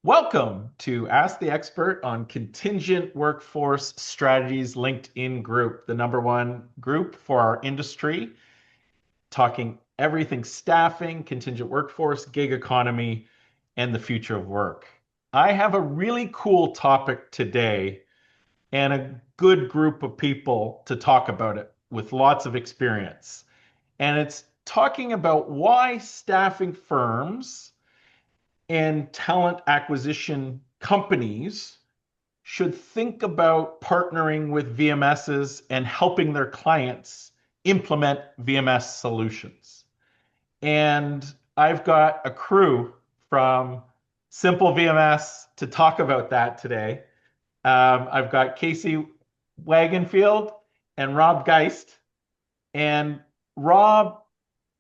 Welcome to Ask the Expert on Contingent Workforce Strategies LinkedIn Group, the number one group for our industry, talking everything staffing, contingent workforce, gig economy, and the future of work. I have a really cool topic today and a good group of people to talk about it with lots of experience. And it's talking about why staffing firms and talent acquisition companies should think about partnering with VMSs and helping their clients implement VMS solutions. And I've got a crew from SimpleVMS to talk about that today. I've got Casey Wagonfield and Rob Geist. And Rob,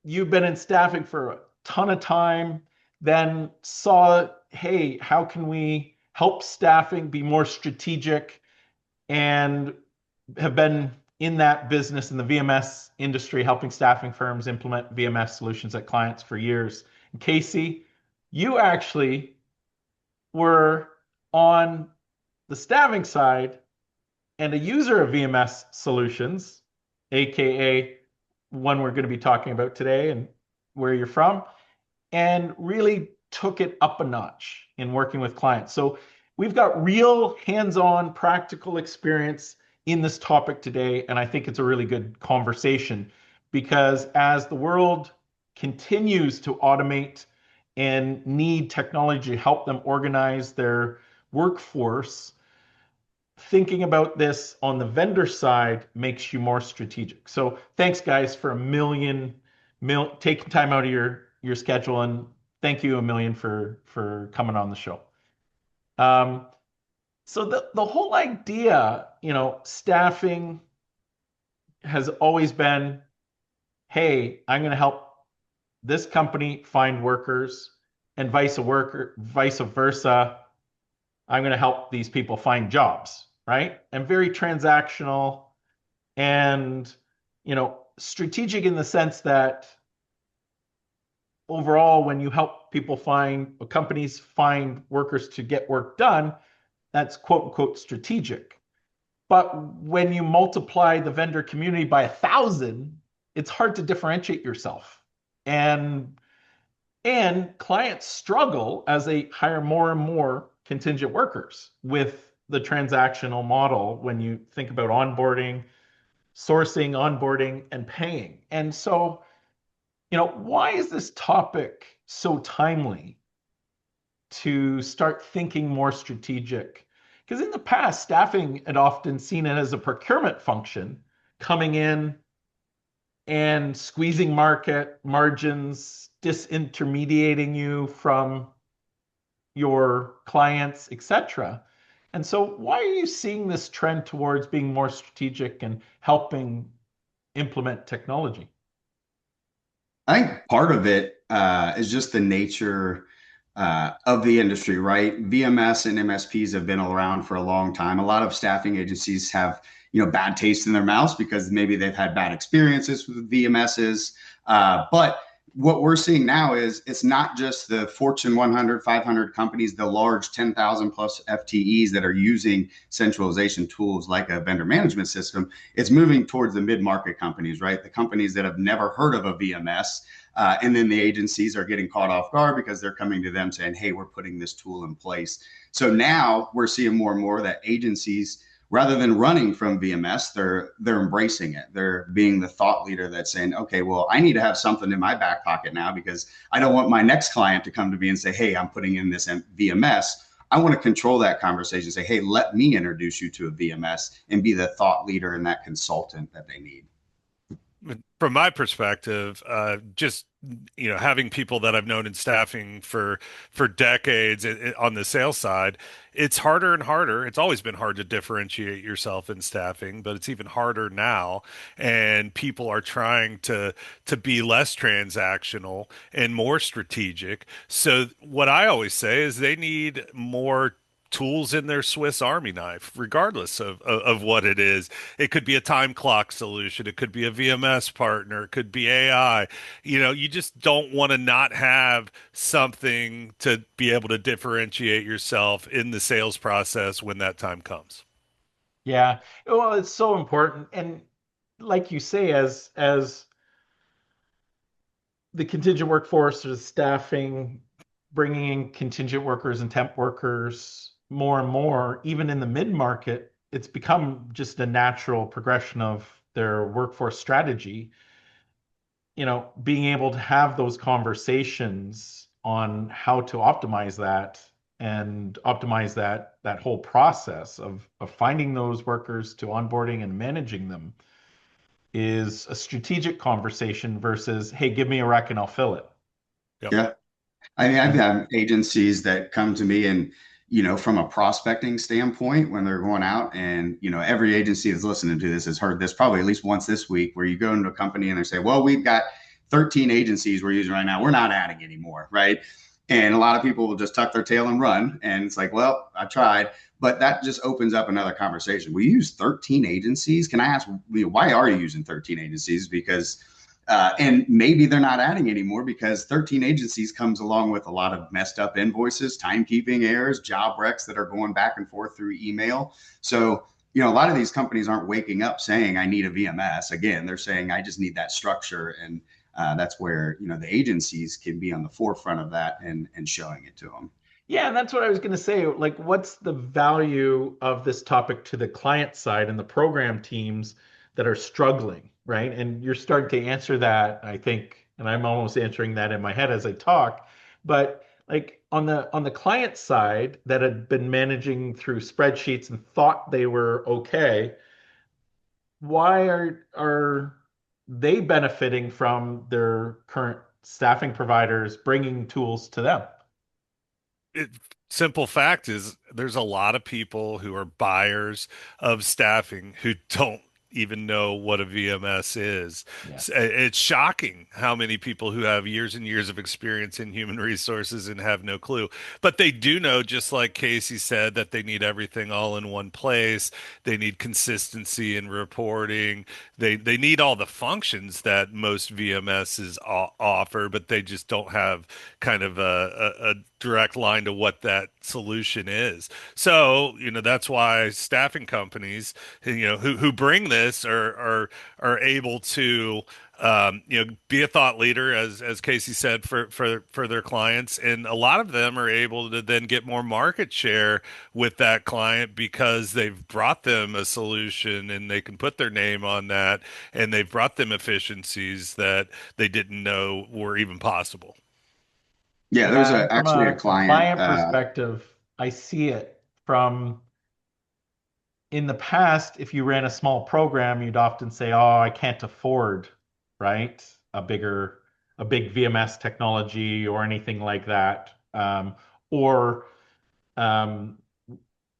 you've been in staffing for a ton of time, then saw, hey, how can we help staffing be more strategic, and have been in that business in the VMS industry, helping staffing firms implement VMS solutions at clients for years. And Casey, you actually were on the staffing side and a user of VMS solutions, aka one we're going to be talking about today and where you're from, and really took it up a notch in working with clients. So we've got real hands-on practical experience in this topic today, and I think it's a really good conversation because as the world continues to automate and need technology to help them organize their workforce, thinking about this on the vendor side makes you more strategic. So thanks, guys, for taking time out of your schedule, and thank you a million for coming on the show. Um, so the whole idea, staffing has always been, hey, I'm going to help this company find workers, and vice versa. I'm going to help these people find jobs, right? And very transactional and, strategic in the sense that overall, when you help people companies find workers to get work done, that's quote unquote strategic. But when you multiply the vendor community by 1,000, it's hard to differentiate yourself. And clients struggle as they hire more and more contingent workers with the transactional model when you think about onboarding, sourcing, onboarding, and paying. And so, why is this topic so timely to start thinking more strategic? Because in the past, staffing had often seen it as a procurement function, coming in and squeezing market margins, disintermediating you from your clients, etc. And so, why are you seeing this trend towards being more strategic and helping implement technology? I think part of it is just the nature of the industry, right? VMS and MSPs have been around for a long time. A lot of staffing agencies have, bad taste in their mouths because maybe they've had bad experiences with VMSs. But what we're seeing now is it's not just the Fortune 100, 500 companies, the large 10,000 plus FTEs that are using centralization tools like a vendor management system. It's moving towards the mid-market companies, right? The companies that have never heard of a VMS. And then the agencies are getting caught off guard because they're coming to them saying, hey, we're putting this tool in place. So now we're seeing more and more that agencies, rather than running from VMS, they're embracing it. They're being the thought leader that's saying, okay, well, I need to have something in my back pocket now because I don't want my next client to come to me and say, hey, I'm putting in this VMS. I want to control that conversation, say, hey, let me introduce you to a VMS and be the thought leader and that consultant that they need. From my perspective, just having people that I've known in staffing for decades on the sales side, it's harder and harder. It's always been hard to differentiate yourself in staffing, but it's even harder now. And people are trying to be less transactional and more strategic. So what I always say is they need more tools in their Swiss Army knife, regardless of what it is. It could be a time clock solution. It could be a VMS partner. It could be AI. You just don't want to not have something to be able to differentiate yourself in the sales process when that time comes. Yeah. Well, it's so important. And like you say, as the contingent workforce or the staffing, bringing in contingent workers and temp workers more and more, even in the mid-market, it's become just a natural progression of their workforce strategy. Being able to have those conversations on how to optimize that and optimize that whole process of finding those workers to onboarding and managing them is a strategic conversation versus, hey, give me a rec and I'll fill it. Yep. Yeah. I mean, I've had agencies that come to me and, from a prospecting standpoint, when they're going out and, every agency that's listening to this has heard this probably at least once this week, where you go into a company and they say, well, we've got 13 agencies we're using right now. We're not adding anymore. Right. And a lot of people will just tuck their tail and run. And it's like, well, I tried. But that just opens up another conversation. We use 13 agencies. Can I ask, why are you using 13 agencies? Because and maybe they're not adding anymore because 13 agencies comes along with a lot of messed up invoices, timekeeping errors, job recs that are going back and forth through email. So, a lot of these companies aren't waking up saying, I need a VMS. Again, they're saying, I just need that structure. And that's where, the agencies can be on the forefront of that and showing it to them. Yeah, and that's what I was going to say. Like, what's the value of this topic to the client side and the program teams that are struggling, right? And you're starting to answer that, I think, and I'm almost answering that in my head as I talk. But like on the client side that had been managing through spreadsheets and thought they were okay, why are they benefiting from their current staffing providers bringing tools to them? it, Simple fact is there's a lot of people who are buyers of staffing who don't even know what a VMS is. Yeah. It's shocking how many people who have years and years of experience in human resources and have no clue. But they do know, just like Casey said, that they need everything all in one place. They need consistency in reporting. They need all the functions that most VMSs offer, but they just don't have kind of a direct line to what that solution is. So, that's why staffing companies, who bring this are able to be a thought leader, as Casey said, for their clients, and a lot of them are able to then get more market share with that client because they've brought them a solution and they can put their name on that, and they've brought them efficiencies that they didn't know were even possible. Yeah, there's Yeah, and from actually a a client. client perspective, I see it from in the past, if you ran a small program, you'd often say, "Oh, I can't afford, right? A big VMS technology or anything like that." Or um,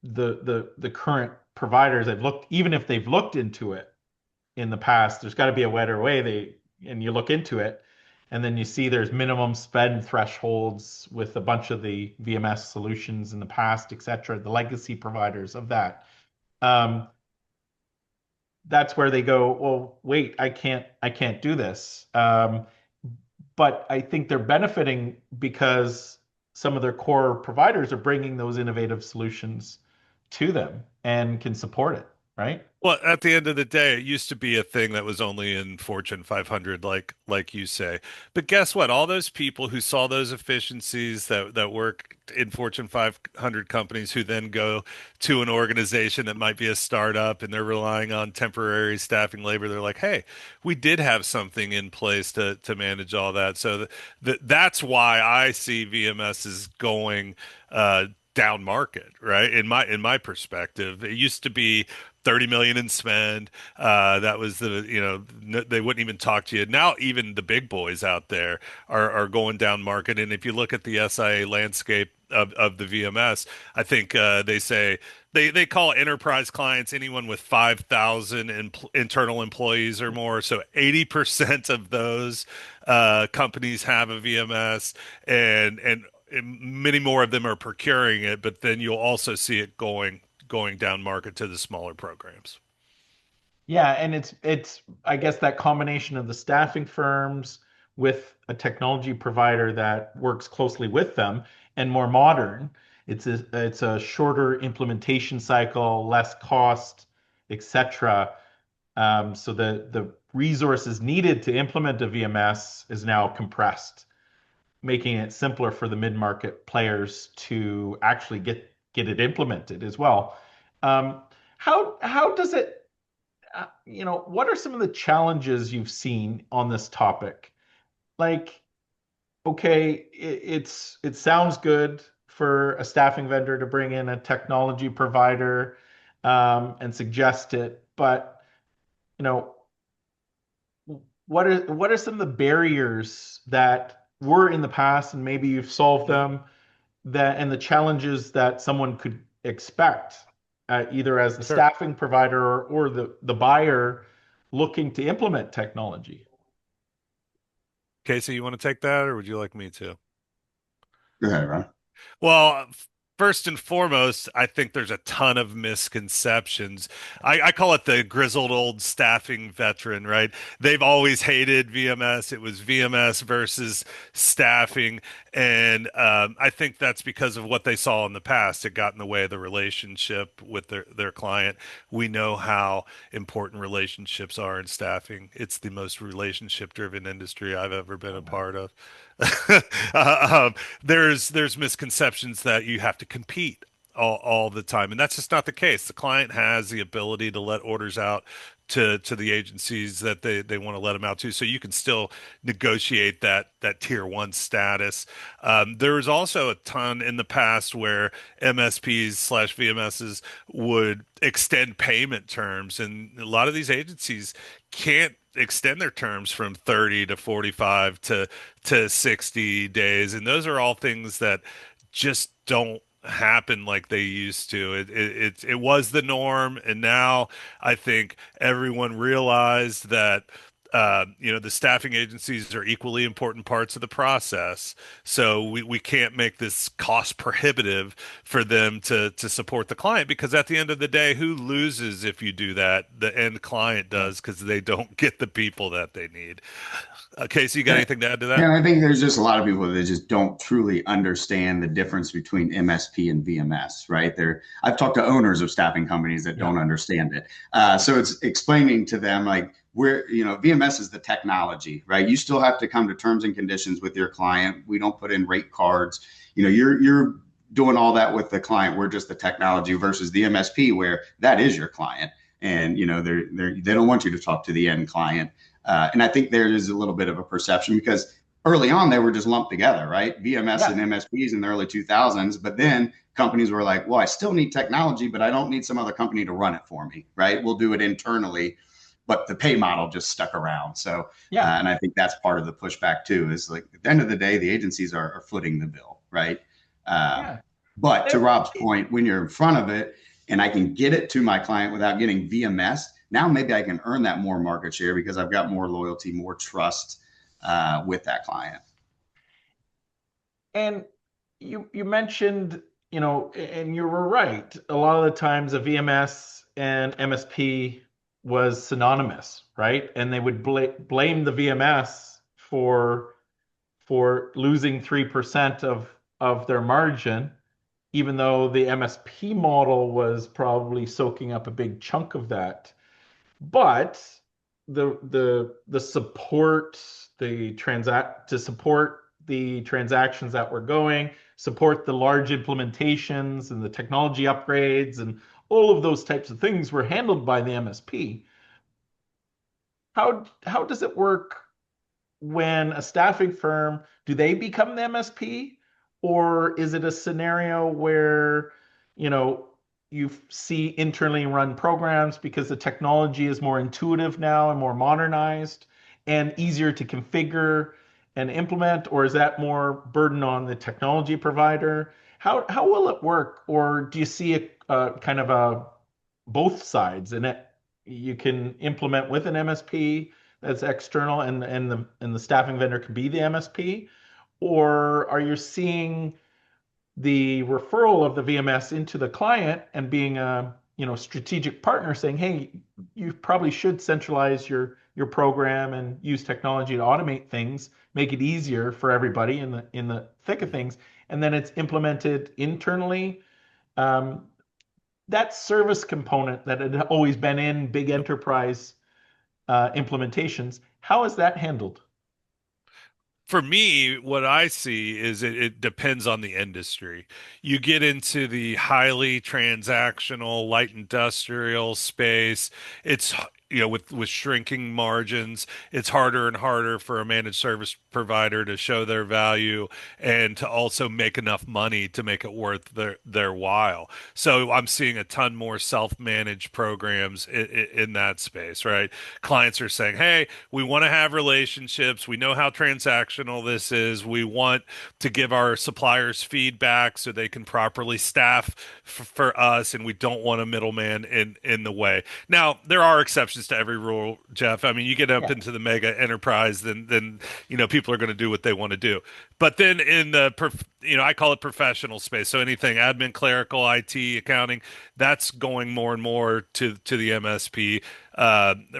the current providers I've looked, even if they've looked into it in the past, there's got to be a better way. And you look into it, and then you see there's minimum spend thresholds with a bunch of the VMS solutions in the past, et cetera, the legacy providers of that. Um, that's where they go, well, wait, I can't do this. But I think they're benefiting because some of their core providers are bringing those innovative solutions to them and can support it, right? Well, at the end of the day, it used to be a thing that was only in Fortune 500, like you say. But guess what? All those people who saw those efficiencies that work in Fortune 500 companies, who then go to an organization that might be a startup and they're relying on temporary staffing labor, they're like, "Hey, we did have something in place to manage all that." So that's why I see VMS is going down market, right? In my perspective, it used to be 30 million in spend. That was they wouldn't even talk to you. Now even the big boys out there are going down market. And if you look at the SIA landscape of the VMS, I think they say they call enterprise clients anyone with 5,000 internal employees or more. So 80% of those companies have a VMS, and many more of them are procuring it, but then you'll also see it going down market to the smaller programs. Yeah, and it's I guess that combination of the staffing firms with a technology provider that works closely with them and more modern. It's a shorter implementation cycle, less cost, etc. So the resources needed to implement a VMS is now compressed, making it simpler for the mid-market players to actually get it implemented as well. Um, how does it, what are some of the challenges you've seen on this topic? Like, okay, it sounds good for a staffing vendor to bring in a technology provider and suggest it, but you know, what are some of the barriers that were in the past and maybe you've solved Mhm. them that and the challenges that someone could expect either as the Sure. staffing provider or the buyer looking to implement technology? Casey, you want to take that, or would you like me to? Go ahead, Ron. Well, first and foremost, I think there's a ton of misconceptions. I call it the grizzled old staffing veteran, right? They've always hated VMS. It was VMS versus staffing. And I think that's because of what they saw in the past. It got in the way of the relationship with their client. We know how important relationships are in staffing. It's the most relationship driven industry I've ever been a part of. There's misconceptions that you have to compete all the time, and that's just not the case. The client has the ability to let orders out to the agencies that they want to let them out to, so you can still negotiate that tier one status. There was also a ton in the past where MSPs slash VMSs would extend payment terms, and a lot of these agencies can't extend their terms from 30 to 45 to 60 days, and those are all things that just don't happen like they used to. It was the norm, and now I think everyone realized that the staffing agencies are equally important parts of the process. So we can't make this cost prohibitive for them to support the client, because at the end of the day, who loses if you do that? The end client Yeah. does, because they don't get the people that they need. Casey, you got Yeah. anything to add to Yeah, that? and I think there's just a lot of people that just don't truly understand the difference between MSP and VMS, right? I've talked to owners of staffing companies that Yeah. don't understand it. So it's explaining to them like VMS is the technology, right? You still have to come to terms and conditions with your client. We don't put in rate cards. You're doing all that with the client. We're just the technology versus the MSP where that is your client. And they don't want you to talk to the end client. And I think there is a little bit of a perception because early on they were just lumped together, right? VMS Yeah. and MSPs in the early 2000s. But then companies were like, well, I still need technology, but I don't need some other company to run it for me, right? We'll do it internally. But the pay model just stuck around. So, Yeah. and I think that's part of the pushback too, is like at the end of the day, the agencies are footing the bill, right? Um, Yeah. but to And Rob's point, when you're in front of it and I can get it to my client without getting VMS, now maybe I can earn that more market share because I've got more loyalty, more trust with that client. and you mentioned, and you were right. A lot of the times a VMS and MSP was synonymous, right? And they would blame the VMS for losing 3% of their margin, even though the MSP model was probably soaking up a big chunk of that. But the support, the transact to support the transactions that were going, support the large implementations and the technology upgrades and all of those types of things were handled by the MSP. How does it work when a staffing firm, do they become the MSP? Or is it a scenario where, you know, you see internally run programs because the technology is more intuitive now and more modernized and easier to configure and implement? Or is that more burden on the technology provider? How will it work? Or do you see a kind of a both sides in it? You can implement with an MSP that's external and the staffing vendor can be the MSP, or are you seeing the referral of the VMS into the client and being a strategic partner saying, hey, you probably should centralize your program and use technology to automate things, make it easier for everybody in the thick of things, and then it's implemented internally. Um, that service component that had always been in big enterprise implementations, how is that handled? For me, what I see is it depends on the industry. You get into the highly transactional, light industrial space, it's with shrinking margins, it's harder and harder for a managed service provider to show their value and to also make enough money to make it worth their while. So I'm seeing a ton more self-managed programs in that space, right? Clients are saying, "Hey, we want to have relationships. We know how transactional this is. We want to give our suppliers feedback so they can properly staff for us, and we don't want a middleman in the way." Now, there are exceptions to every rule, Jeff. I mean, you get up Yeah. into the mega enterprise, then people are going to do what they want to do. But then in the I call it professional space. So anything admin, clerical, IT, accounting, that's going more and more to the MSP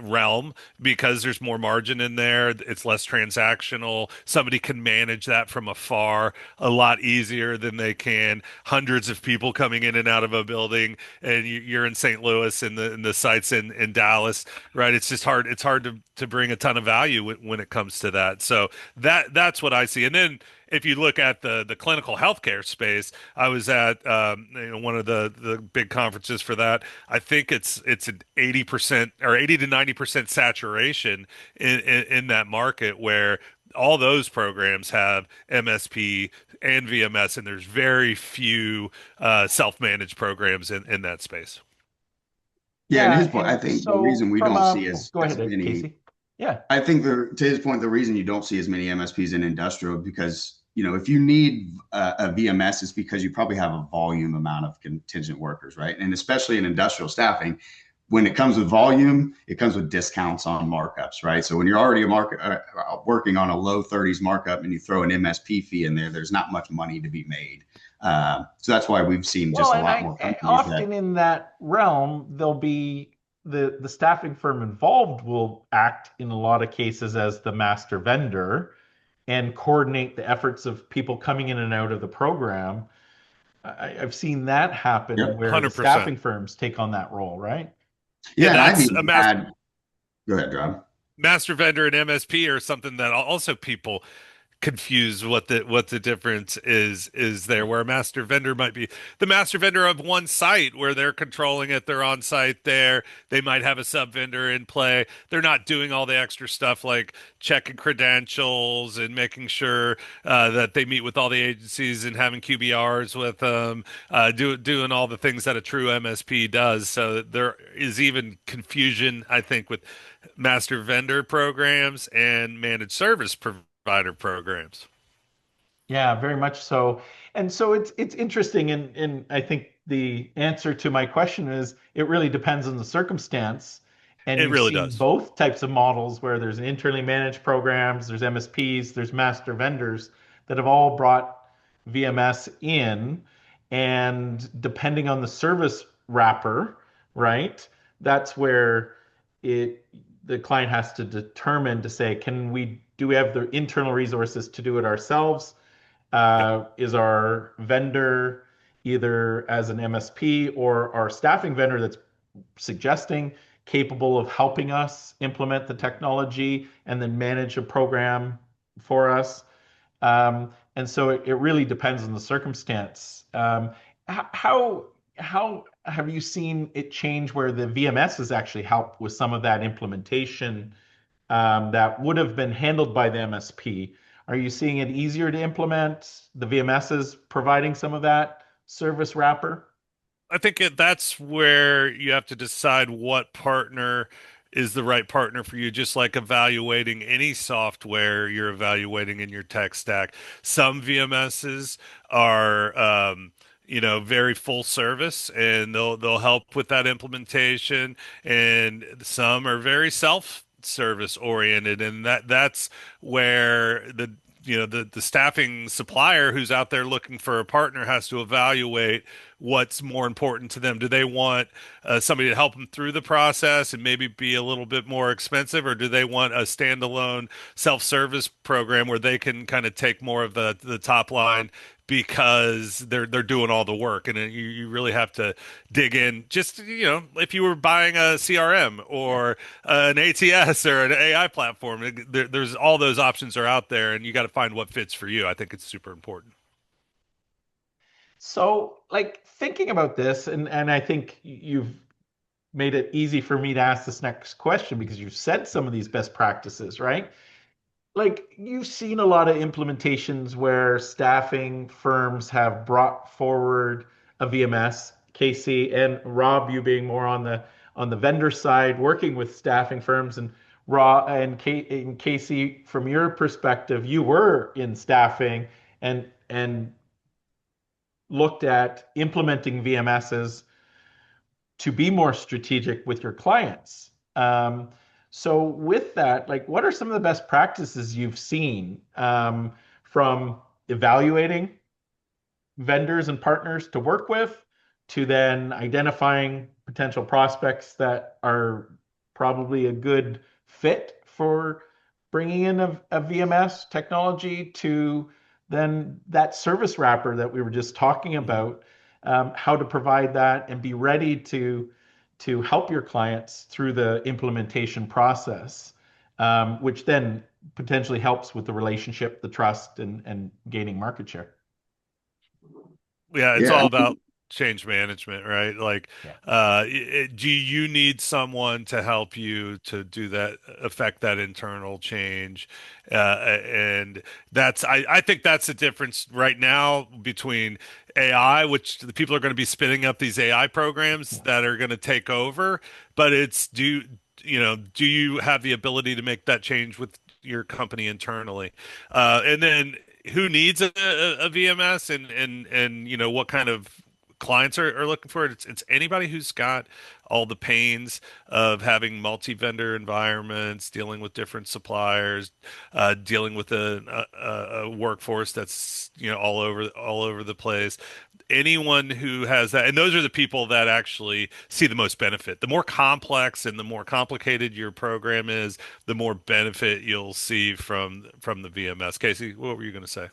realm because there's more margin in there. It's less transactional. Somebody can manage that from afar a lot easier than they can hundreds of people coming in and out of a building, and you're in St. Louis and the sites in Dallas, right? It's just hard. It's hard to bring a ton of value when it comes to that. So that's what I see. And then if you look at the clinical healthcare space, I was at one of the big conferences for that. I think it's an 80% or 80 to 90% saturation in that market where all those programs have MSP and VMS, and there's very few self-managed programs in that space. Yeah, and Yeah, his point, I and think the so reason we from don't a see oh, as go as ahead, many, Casey. Yeah. I think to his point, the reason you don't see as many MSPs in industrial because if you need a VMS, it's because you probably have a volume amount of contingent workers, right? And especially in industrial staffing, when it comes with volume, it comes with discounts on markups, right? So when you're already working on a low 30s markup and you throw an MSP fee in there, there's not much money to be made. So that's why we've seen Well, just a and lot I more companies that, often in that realm, there'll be the staffing firm involved will act in a lot of cases as the master vendor and coordinate the efforts of people coming in and out of the program. I've seen that happen yep. where the 100%. staffing firms take on that role, right? Yeah, Yeah, and I've that's even a had, go ahead, Rob. master vendor and MSP or something that also people confuse what the difference is there, where a master vendor might be the master vendor of one site where they're controlling it, they're on site there, they might have a sub vendor in play, they're not doing all the extra stuff like checking credentials and making sure that they meet with all the agencies and having QBRs with them, doing all the things that a true MSP does. So there is even confusion, I think, with master vendor programs and managed service provider programs. Yeah, very much so. And so it's interesting, and I think the answer to my question is it really depends on the circumstance. And It you've really seen does. both types of models where there's internally managed programs, there's MSPs, there's master vendors that have all brought VMS in. And depending on the service wrapper, right, that's where it the client has to determine to say, do we have the internal resources to do it ourselves? Yep. Is our vendor either as an MSP or our staffing vendor that's suggesting capable of helping us implement the technology and then manage a program for us? And so it really depends on the circumstance. How how have you seen it change where the VMS has actually helped with some of that implementation that would have been handled by the MSP? Are you seeing it easier to implement? The VMS is providing some of that service wrapper? I think that's where you have to decide what partner is the right partner for you, just like evaluating any software you're evaluating in your tech stack. Some VMSs are, very full service and they'll help with that implementation, and some are very self service oriented, and that's where the staffing supplier who's out there looking for a partner has to evaluate what's more important to them. Do they want somebody to help them through the process and maybe be a little bit more expensive, or do they want a standalone self-service program where they can kind of take more of the top line because they're doing all the work, and you really have to dig in. Just if you were buying a CRM or an ATS or an AI platform, there's all those options are out there, and you got to find what fits for you. I think it's super important. So, like thinking about this, and I think you've made it easy for me to ask this next question because you've said some of these best practices, right? Like you've seen a lot of implementations where staffing firms have brought forward a VMS. Casey and Rob, you being more on the vendor side, working with staffing firms, and and Casey, from your perspective, you were in staffing and looked at implementing VMSs to be more strategic with your clients. So with that, like, what are some of the best practices you've seen from evaluating vendors and partners to work with to then identifying potential prospects that are probably a good fit for bringing in a VMS technology to then that service wrapper that we were just talking about, how to provide that and be ready to help your clients through the implementation process, which then potentially helps with the relationship, the trust, and gaining market share. Yeah, it's Yeah. all about change management, right? Like, Yeah. do you need someone to help you to do that, affect that internal change? And I think that's the difference right now between AI, which the people are going to be spinning up these AI programs Yeah. that are going to take over, but do you have the ability to make that change with your company internally? And then who needs a VMS, and what kind of clients are looking for it. It's anybody who's got all the pains of having multi-vendor environments, dealing with different suppliers, dealing with a workforce that's all over the place. Anyone who has that, and those are the people that actually see the most benefit. The more complex and the more complicated your program is, the more benefit you'll see from the VMS. Casey, what were you going to say?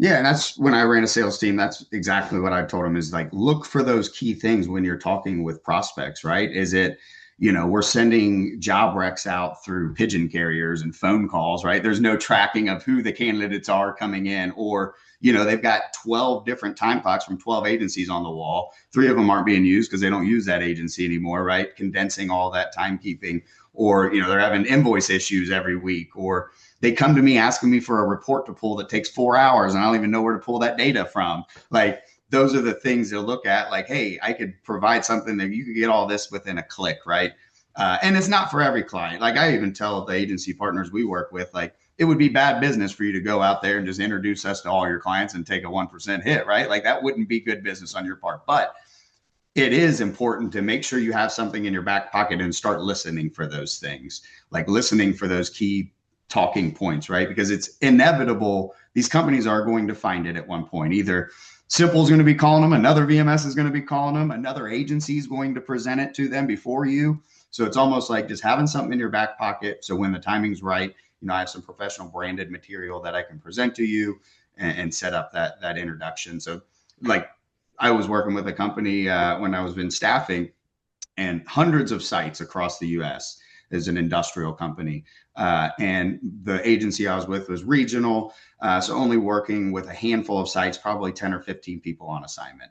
Yeah, and that's when I ran a sales team. That's exactly what I told them is like, look for those key things when you're talking with prospects, right? Is it, we're sending job recs out through pigeon carriers and phone calls, right? There's no tracking of who the candidates are coming in, or, they've got 12 different time clocks from 12 agencies on the wall. 3 of them aren't being used because they don't use that agency anymore, right? Condensing all that timekeeping, or, they're having invoice issues every week, or they come to me asking me for a report to pull that takes 4 hours and I don't even know where to pull that data from. Like, those are the things they'll look at, like, hey, I could provide something that you could get all this within a click, right? And it's not for every client. Like, I even tell the agency partners we work with, like, it would be bad business for you to go out there and just introduce us to all your clients and take a 1% hit, right? Like, that wouldn't be good business on your part. But it is important to make sure you have something in your back pocket and start listening for those things, like listening for those key talking points, right? Because it's inevitable. These companies are going to find it at one point. Either Simple is going to be calling them, another VMS is going to be calling them, another agency is going to present it to them before you. So it's almost like just having something in your back pocket. So when the timing's right, I have some professional branded material that I can present to you and set up that introduction. So, like, I was working with a company when I was in staffing, and hundreds of sites across the US as an industrial company. And the agency I was with was regional. So only working with a handful of sites, probably 10 or 15 people on assignment.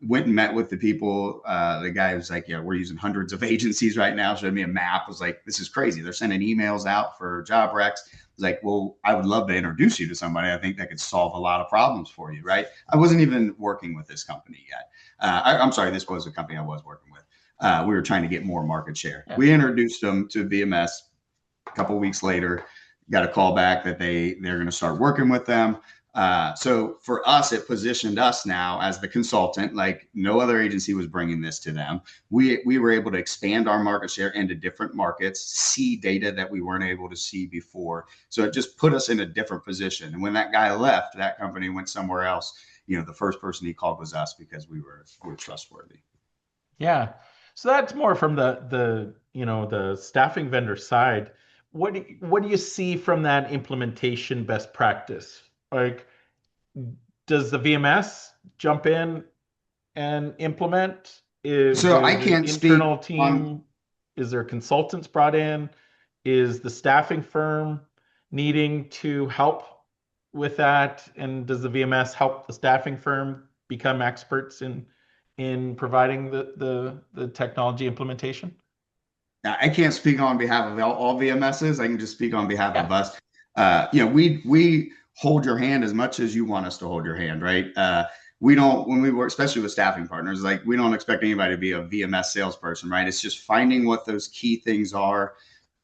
Went and met with the people. The guy was like, yeah, we're using hundreds of agencies right now. Showed me a map. I was like, this is crazy. They're sending emails out for job recs. I was like, well, I would love to introduce you to somebody. I think that could solve a lot of problems for you, right? I wasn't even working with this company yet. I'm sorry, this was a company I was working with. We were trying to get more market share. Yeah. We introduced them to VMS. A couple of weeks later, got a call back that they're going to start working with them. So for us, it positioned us now as the consultant, like no other agency was bringing this to them. We were able to expand our market share into different markets, see data that we weren't able to see before. So it just put us in a different position. And when that guy left, that company went somewhere else. The first person he called was us because we were trustworthy. Yeah. So that's more from the staffing vendor side. What do you see from that implementation best practice? Like, does the VMS jump in and implement? So I Does the can't speak internal on team, is there consultants brought in? Is the staffing firm needing to help with that? And does the VMS help the staffing firm become experts in providing the technology implementation? I can't speak on behalf of all VMSs. I can just speak on behalf of Yeah. us. We hold your hand as much as you want us to hold your hand, right? We don't, when we work, especially with staffing partners, like we don't expect anybody to be a VMS salesperson, right? It's just finding what those key things are.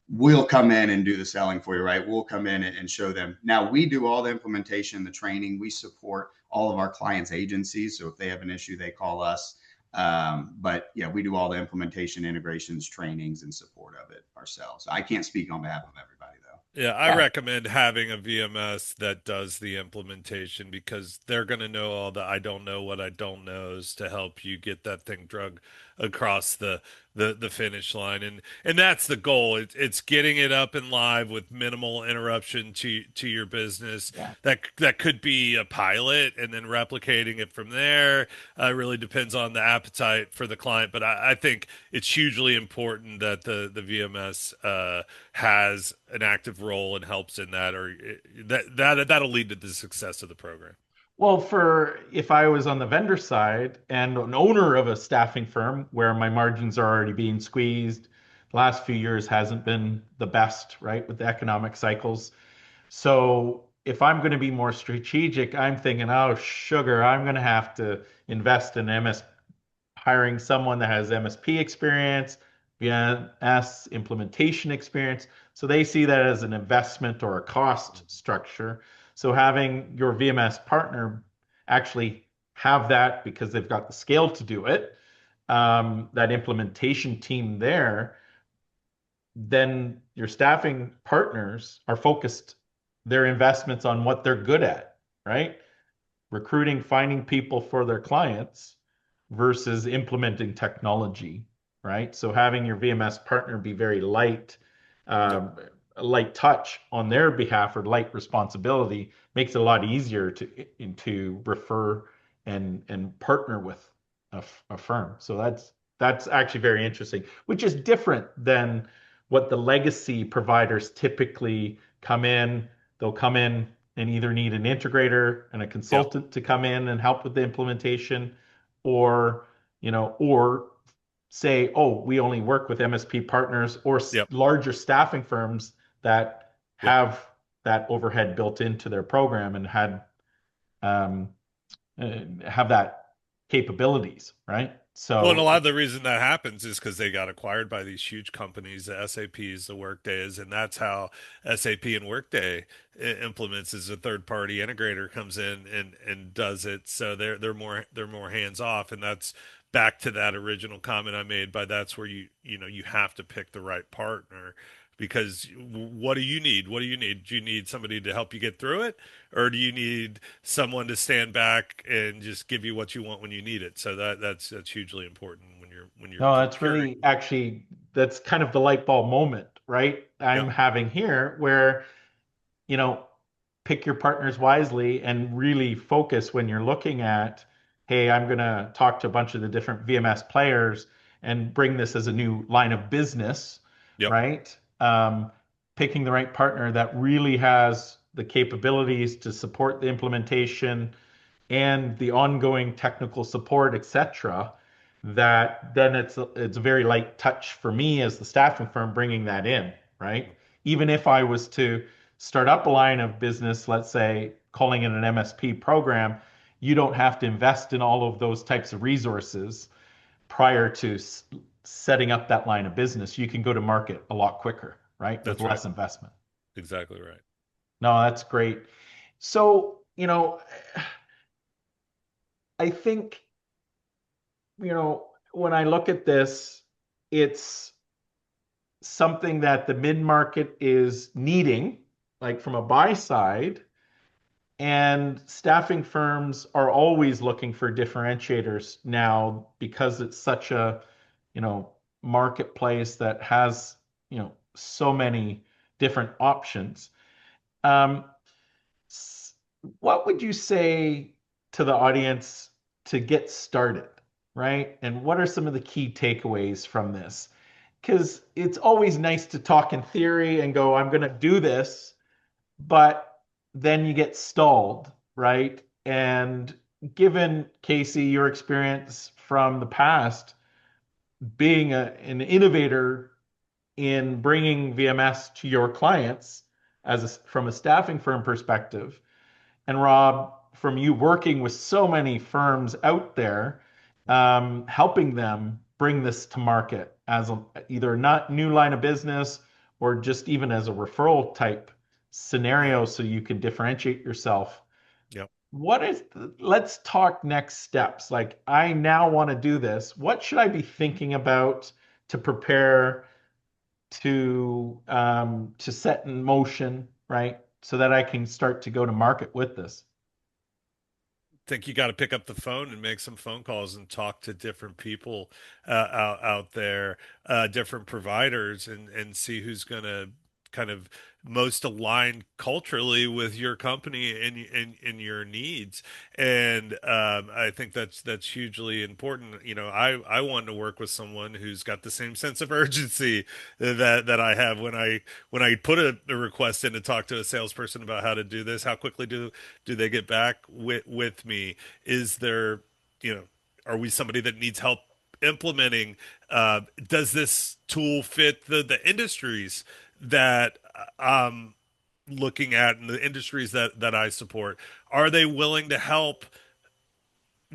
We'll come in and do the selling for you, right? We'll come in and show them. Now we do all the implementation, the training. We support all of our clients' agencies. So if they have an issue, they call us. But yeah, we do all the implementation, integrations, trainings, and support of it ourselves. I can't speak on behalf of everybody though. Yeah, I Yeah. recommend having a VMS that does the implementation because they're going to know all the I don't know what I don't knows to help you get that thing drug across the finish line. And that's the goal. It's getting it up and live with minimal interruption to your business. Yeah. That could be a pilot and then replicating it from there. Really depends on the appetite for the client, but I think it's hugely important that the VMS has an active role and helps in that, or that'll lead to the success of the program. Well, for if I was on the vendor side and an owner of a staffing firm where my margins are already being squeezed, the last few years hasn't been the best, right, with the economic cycles. So if I'm going to be more strategic, I'm thinking, oh, sugar, I'm going to have to invest in MS, hiring someone that has MSP experience, VMS implementation experience. So they see that as an investment or a cost structure. So having your VMS partner actually have that because they've got the scale to do it, that implementation team there, then your staffing partners are focused their investments on what they're good at, right? Recruiting, finding people for their clients versus implementing technology, right? So having your VMS partner be very light, Yep. um, light touch on their behalf or light responsibility makes it a lot easier to refer and partner with a firm. So that's actually very interesting, which is different than what the legacy providers typically come in. They'll come in and either need an integrator and a Yep. consultant to come in and help with the implementation, or or say, oh, we only work with MSP partners or Yep. larger staffing firms that Yep. have that overhead built into their program and um, have that capabilities, right? Well, and a So lot of the reason that happens is because they got acquired by these huge companies, the SAPs, the Workdays, and that's how SAP and Workday implements as a third party integrator comes in and does it. So they're more hands off, and that's back to that original comment I made. By that's where you have to pick the right partner because what do you need? What do you need? Do you need somebody to help you get through it, or do you need someone to stand back and just give you what you want when you need it? So that's hugely important when you're no, that's procuring. really actually that's kind of the light bulb moment, right? I'm Yep. having here where you know, pick your partners wisely and really focus when you're looking at, hey, I'm going to talk to a bunch of the different VMS players and bring this as a new line of business, Yep. right? Picking the right partner that really has the capabilities to support the implementation and the ongoing technical support, etc., that then it's a very light touch for me as the staffing firm bringing that in, right? Even if I was to start up a line of business, let's say calling it an MSP program, you don't have to invest in all of those types of resources prior to setting up that line of business. You can go to market a lot quicker, right? With That's right. less investment. Exactly right. No, that's great. So you know, I think, when I look at this, it's something that the mid-market is needing, like from a buy side, and staffing firms are always looking for differentiators now because it's such a, you know, marketplace that has, so many different options. Um, what would you say to the audience to get started, right? And what are some of the key takeaways from this? Because it's always nice to talk in theory and go, I'm going to do this, but then you get stalled, right? And given, Casey, your experience from the past, being an innovator in bringing VMS to your clients from a staffing firm perspective, and Rob, from you working with so many firms out there, helping them bring this to market as either not new line of business or just even as a referral type scenario so you can differentiate yourself. Yep. Let's talk next steps. Like, I now want to do this. What should I be thinking about to prepare to set in motion, right? So that I can start to go to market with this. Think you got to pick up the phone and make some phone calls and talk to different people out there, different providers, and see who's going to kind of most aligned culturally with your company and your needs. And I think that's hugely important. I want to work with someone who's got the same sense of urgency that I have when I put a request in to talk to a salesperson about how to do this. How quickly do they get back with me? Is there, are we somebody that needs help implementing? Does this tool fit the industries that I'm looking at and the industries that I support? Are they willing to help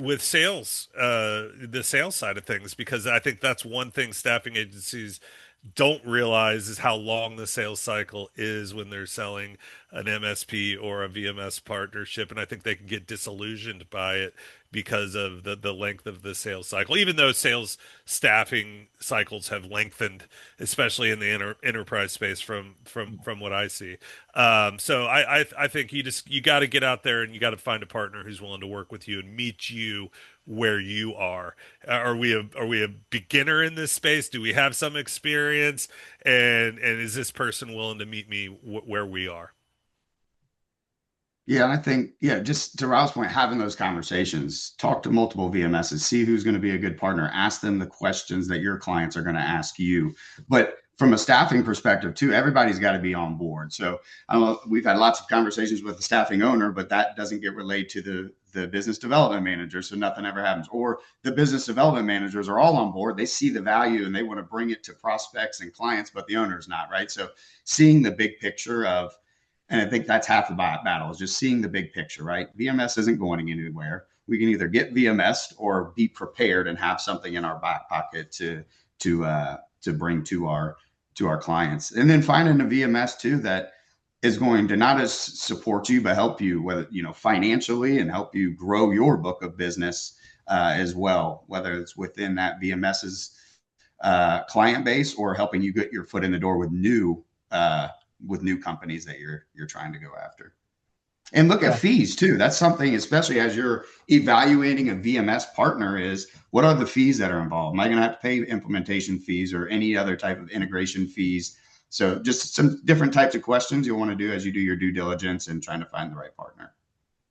with sales, the sales side of things? Because I think that's one thing staffing agencies don't realize is how long the sales cycle is when they're selling an MSP or a VMS partnership. And I think they can get disillusioned by it because of the length of the sales cycle, even though sales staffing cycles have lengthened, especially in the enterprise space from what I see. So I think you got to get out there and you got to find a partner who's willing to work with you and meet you where you are. Are we a beginner in this space? Do we have some experience? And is this person willing to meet me where we are? Yeah, and I think, yeah, just to Rob's point, having those conversations, talk to multiple VMSs, see who's going to be a good partner, ask them the questions that your clients are going to ask you. But from a staffing perspective, too, everybody's got to be on board. So I don't know, we've had lots of conversations with the staffing owner, but that doesn't get relayed to the business development manager. So nothing ever happens. Or the business development managers are all on board. They see the value and they want to bring it to prospects and clients, but the owner's not, right? So seeing the big picture of, and I think that's half the battle, is just seeing the big picture, right? VMS isn't going anywhere. We can either get VMS or be prepared and have something in our back pocket to bring to our clients. And then finding a VMS too that is going to not just support you, but help you, whether, financially, and help you grow your book of business as well, whether it's within that VMS's client base or helping you get your foot in the door with new companies that you're trying to go after. And look at fees too. That's something, especially as you're evaluating a VMS partner, is what are the fees that are involved? Am I going to have to pay implementation fees or any other type of integration fees? So just some different types of questions you'll want to do as you do your due diligence and trying to find the right partner.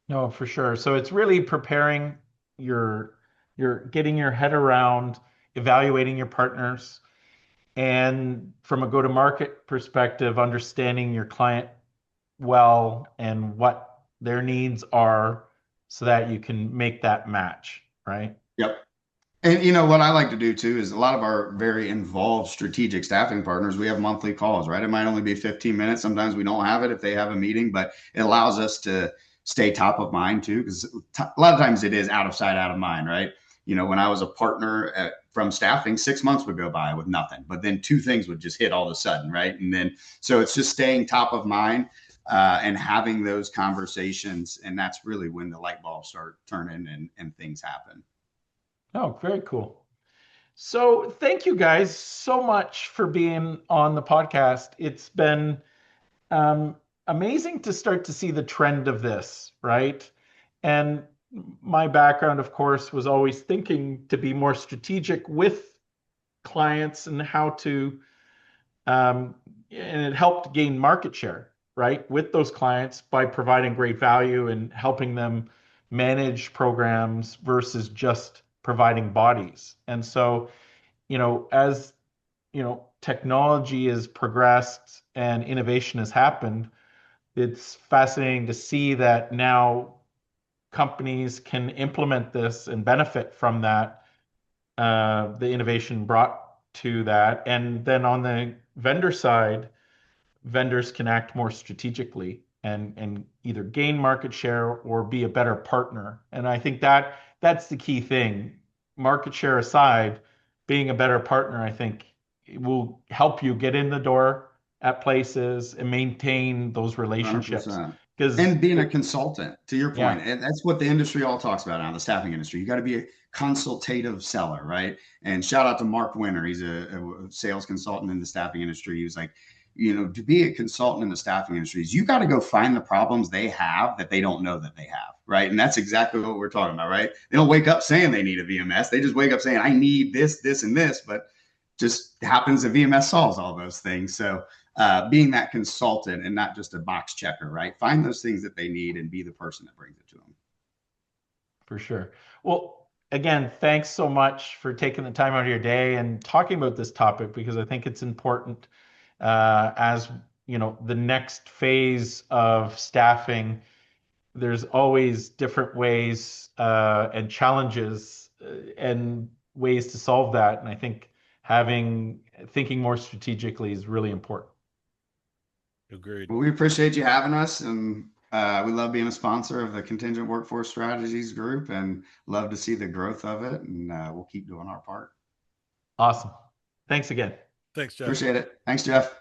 No, for sure. So it's really preparing you're getting your head around evaluating your partners, and from a go-to-market perspective, understanding your client well and what their needs are so that you can make that match, right? Yep. And what I like to do too is a lot of our very involved strategic staffing partners, we have monthly calls, right? It might only be 15 minutes. Sometimes we don't have it if they have a meeting, but it allows us to stay top of mind too, because a lot of times it is out of sight, out of mind, right? When I was a partner from staffing, 6 months would go by with nothing, but then two things would just hit all of a sudden, right? And then, so it's just staying top of mind. and having those conversations. And that's really when the light bulbs start turning and things happen. Oh, very cool. So thank you guys so much for being on the podcast. It's been um, amazing to start to see the trend of this, right? And my background, of course, was always thinking to be more strategic with clients and how to, and it helped gain market share, right, with those clients by providing great value and helping them manage programs versus just providing bodies. And so, as technology has progressed and innovation has happened, it's fascinating to see that now companies can implement this and benefit from that, the innovation brought to that. And then on the vendor side, vendors can act more strategically and either gain market share or be a better partner. And I think that's the key thing. Market share aside, being a better partner, I think, will help you get in the door at places and maintain those relationships. 100%. Because And being a consultant, to your point, yeah, and that's what the industry all talks about now, the staffing industry. You got to be a consultative seller, right? And shout out to Mark Winter. He's a sales consultant in the staffing industry. He was like, to be a consultant in the staffing industry is you got to go find the problems they have that they don't know that they have, right? And that's exactly what we're talking about, right? They don't wake up saying they need a VMS. They just wake up saying, I need this, this, and this, but just happens that VMS solves all those things. So being that consultant and not just a box checker, right? Find those things that they need and be the person that brings it to them. for sure. Well, again, thanks so much for taking the time out of your day and talking about this topic, because I think it's important, as the next phase of staffing. There's always different ways and challenges and ways to solve that. And I think thinking more strategically is really important. Agreed. Well, we appreciate you having us, and we love being a sponsor of the Contingent Workforce Strategies Group, and love to see the growth of it. And we'll keep doing our part. Awesome. Thanks again. Thanks, Jeff. Appreciate it. Thanks, Jeff.